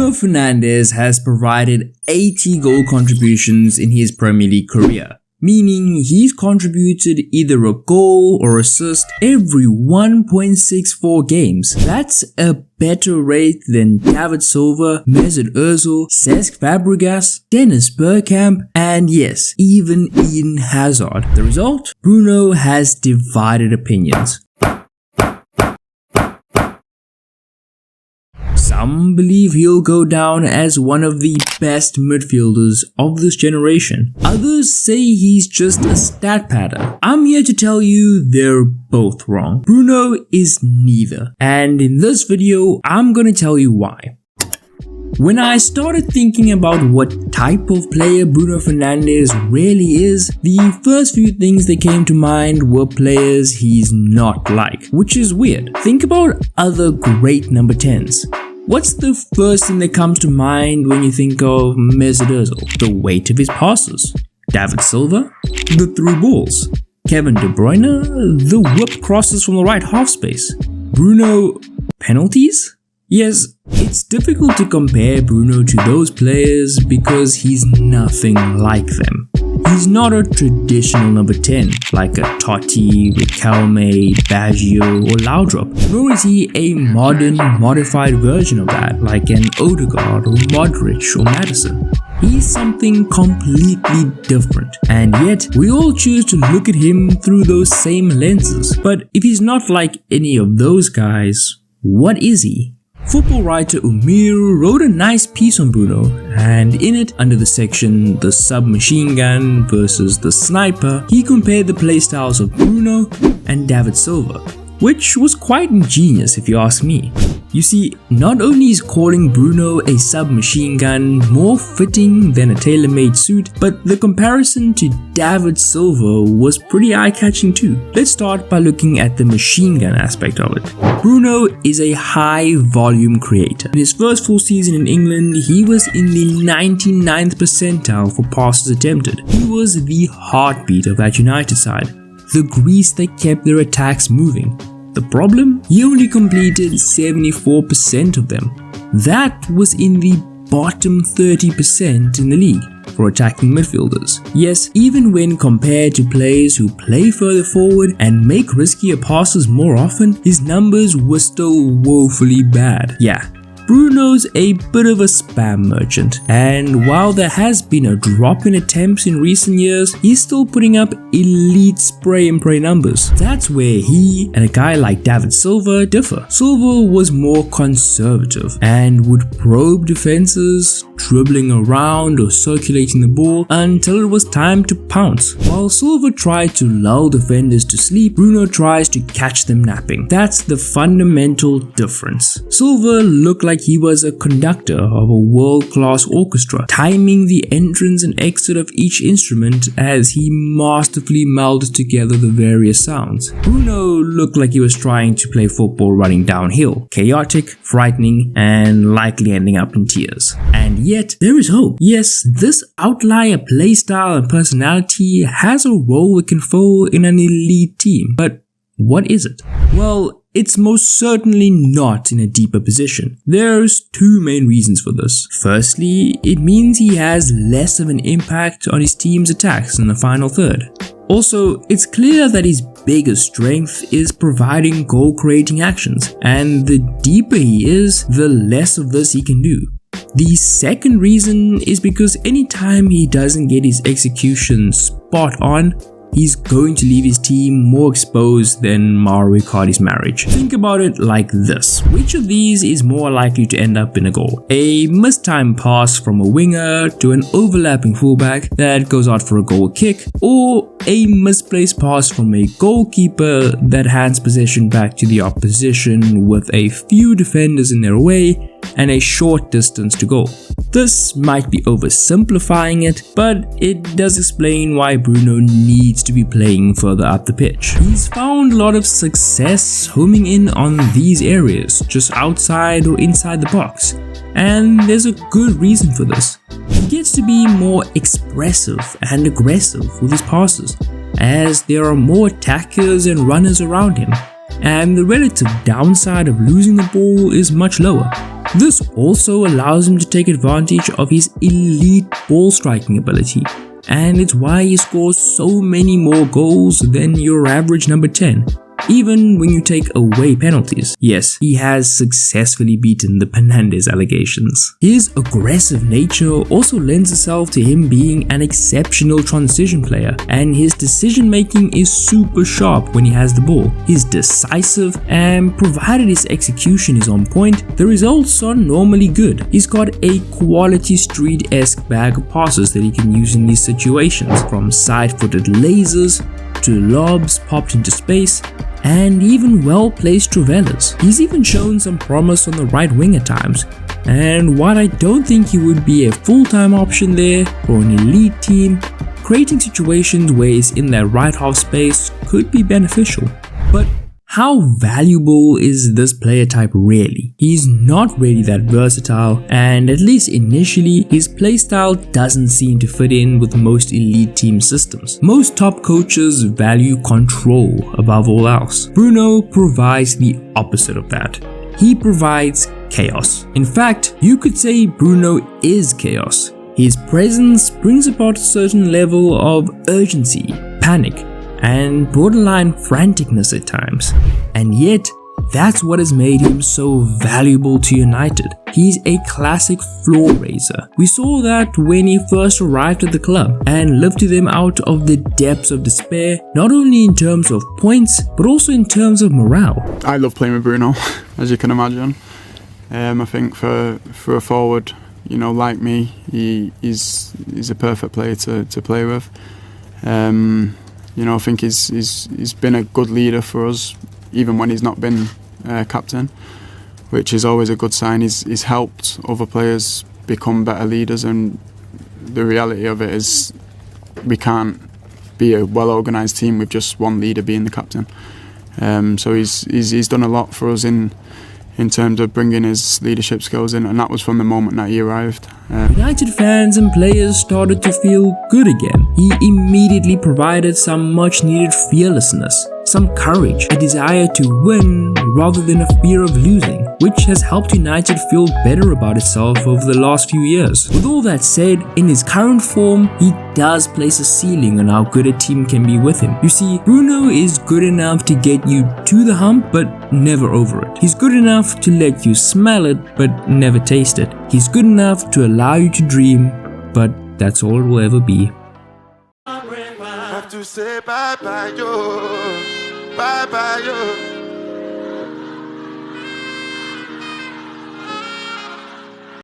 Bruno Fernandes has provided 80 goal contributions in his Premier League career, meaning he's contributed either a goal or assist every 1.64 games. That's a better rate than David Silva, Mesut Ozil, Cesc Fabregas, Bergkamp, and yes, even Eden Hazard. The result? Bruno has divided opinions. Some believe he'll go down as one of the best midfielders of this generation. Others say he's just a stat padder. I'm here to tell you they're both wrong. Bruno is neither. And in this video, I'm gonna tell you why. When I started thinking about what type of player Bruno Fernandes really is, the first few things that came to mind were players he's not like, which is weird. Think about other great number 10s. What's the first thing that comes to mind when you think of Mesut Ozil? The weight of his passes. David Silva? The through balls. Kevin De Bruyne? The whip crosses from the right half space. Bruno? Penalties? Yes, it's difficult to compare Bruno to those players because he's nothing like them. He's not a traditional number 10 like a Totti, Riquelme, Baggio or Laudrup, nor is he a modern, modified version of that like an Odegaard or Modric or Maddison. He's something completely different, and yet we all choose to look at him through those same lenses. But if he's not like any of those guys, what is he? Football writer Umir wrote a nice piece on Bruno, and in it, under the section The Submachine Gun versus the Sniper, he compared the playstyles of Bruno and David Silva, which was quite ingenious if you ask me. You see, not only is calling Bruno a submachine gun more fitting than a tailor-made suit, but the comparison to David Silva was pretty eye-catching too. Let's start by looking at the machine gun aspect of it. Bruno is a high-volume creator. In his first full season in England, he was in the 99th percentile for passes attempted. He was the heartbeat of that United side, the grease that kept their attacks moving. The problem? He only completed 74% of them. That was in the bottom 30% in the league for attacking midfielders. Yes, even when compared to players who play further forward and make riskier passes more often, his numbers were still woefully bad. Yeah, Bruno's a bit of a spam merchant, and while there has been a drop in attempts in recent years, he's still putting up elite spray and pray numbers. That's where he and a guy like David Silva differ. Silva was more conservative and would probe defenses, dribbling around or circulating the ball until it was time to pounce. While Silva tried to lull defenders to sleep, Bruno tries to catch them napping. That's the fundamental difference. Silva looked like he was a conductor of a world-class orchestra, timing the entrance and exit of each instrument as he masterfully melded together the various sounds. Bruno looked like he was trying to play football running downhill, chaotic, frightening, and likely ending up in tears. And yet, there is hope. Yes, this outlier playstyle and personality has a role it can fill in an elite team, but what is it? Well, it's most certainly not in a deeper position. There's two main reasons for this. Firstly, it means he has less of an impact on his team's attacks in the final third. Also, it's clear that his biggest strength is providing goal-creating actions, and the deeper he is, the less of this he can do. The second reason is because anytime he doesn't get his execution spot on, he's going to leave his team more exposed than Mauro Icardi's marriage. Think about it like this. Which of these is more likely to end up in a goal? A mistimed pass from a winger to an overlapping fullback that goes out for a goal kick, or a misplaced pass from a goalkeeper that hands possession back to the opposition with a few defenders in their way and a short distance to goal? This might be oversimplifying it, but it does explain why Bruno needs to be playing further up the pitch. He's found a lot of success homing in on these areas, just outside or inside the box, and there's a good reason for this. He gets to be more expressive and aggressive with his passes, as there are more attackers and runners around him, and the relative downside of losing the ball is much lower. This also allows him to take advantage of his elite ball striking ability, and it's why he scores so many more goals than your average number 10. Even when you take away penalties. Yes, he has successfully beaten the Fernandes allegations. His aggressive nature also lends itself to him being an exceptional transition player, and his decision making is super sharp when he has the ball. He's decisive, and provided his execution is on point, the results are normally good. He's got a quality street-esque bag of passes that he can use in these situations, from side-footed lasers to lobs popped into space, and even well-placed travellas. He's even shown some promise on the right wing at times, and while I don't think he would be a full-time option there for an elite team, creating situations where he's in that right half space could be beneficial. But how valuable is this player type really? He's not really that versatile, and at least initially, his playstyle doesn't seem to fit in with most elite team systems. Most top coaches value control above all else. Bruno provides the opposite of that. He provides chaos. In fact, you could say Bruno is chaos. His presence brings about a certain level of urgency, panic, and borderline franticness at times. And yet, that's what has made him so valuable to United. He's a classic floor raiser. We saw that when he first arrived at the club and lifted them out of the depths of despair, not only in terms of points, but also in terms of morale. I love playing with Bruno, as you can imagine. I think for a forward, like me, he's a perfect player to play with. I think he's been a good leader for us, even when he's not been captain, which is always a good sign. He's helped other players become better leaders, and the reality of it is we can't be a well-organised team with just one leader being the captain. So he's done a lot for us in terms of bringing his leadership skills in, and that was from the moment that he arrived. United fans and players started to feel good again. He immediately provided some much needed fearlessness, some courage, a desire to win rather than a fear of losing, which has helped United feel better about itself over the last few years. With all that said, in his current form, he does place a ceiling on how good a team can be with him. You see, Bruno is good enough to get you to the hump, but never over it. He's good enough to let you smell it, but never taste it. He's good enough to allow you to dream, but that's all it will ever be. Have to say bye bye yo, bye bye yo.